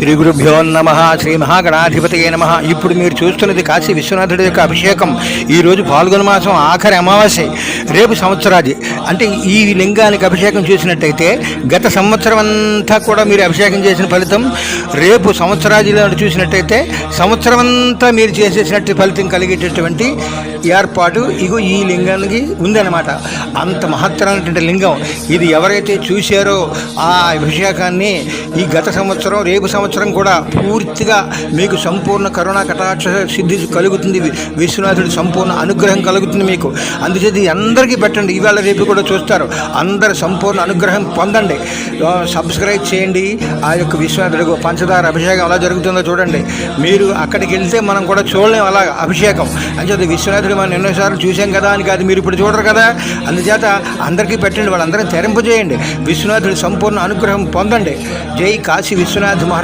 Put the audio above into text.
శ్రీ గురుభ్యో నమ. శ్రీ మహాగణాధిపతయే నమ. ఇప్పుడు మీరు చూస్తున్నది కాశీ విశ్వనాథుడి యొక్క అభిషేకం. ఈరోజు పాల్గొన మాసం ఆఖరి అమావాస్య. రేపు సంవత్సరాది అంటే ఈ లింగానికి అభిషేకం చేసినట్టయితే గత సంవత్సరం అంతా కూడా మీరు అభిషేకం చేసిన ఫలితం రేపు సంవత్సరాదిలో చూసినట్టయితే సంవత్సరం అంతా మీరు చేసేసినట్టు ఫలితం కలిగేటటువంటి ఏర్పాటు ఇగో ఈ లింగానికి ఉందన్నమాట. అంత మహత్తరమైనటువంటి లింగం ఇది. ఎవరైతే చూశారో ఆ అభిషేకాన్ని ఈ గత సంవత్సరం రేపు సంవత్సరం కూడా పూర్తిగా మీకు సంపూర్ణ కరుణా కటాక్ష సిద్ధి కలుగుతుంది. విశ్వనాథుడి సంపూర్ణ అనుగ్రహం కలుగుతుంది మీకు. అందుచేత అందరికీ పెట్టండి. ఇవాళ రేపు కూడా చూస్తారు. అందరు సంపూర్ణ అనుగ్రహం పొందండి. సబ్స్క్రైబ్ చేయండి. ఆ యొక్క విశ్వనాథుడి పంచదార అభిషేకం ఎలా జరుగుతుందో చూడండి. మీరు అక్కడికి వెళ్తే మనం కూడా చూడలేం అలా అభిషేకం. అంచేత విశ్వనాథుడి మనం ఎన్నోసార్లు చూసాం కదా అని కాదు, మీరు ఇప్పుడు చూడరు కదా. అందుచేత అందరికీ పెట్టండి. వాళ్ళందరినీ తెరింపజేయండి. విశ్వనాథుడి సంపూర్ణ అనుగ్రహం పొందండి. జై కాశీ విశ్వనాథ్ మహారాజ్.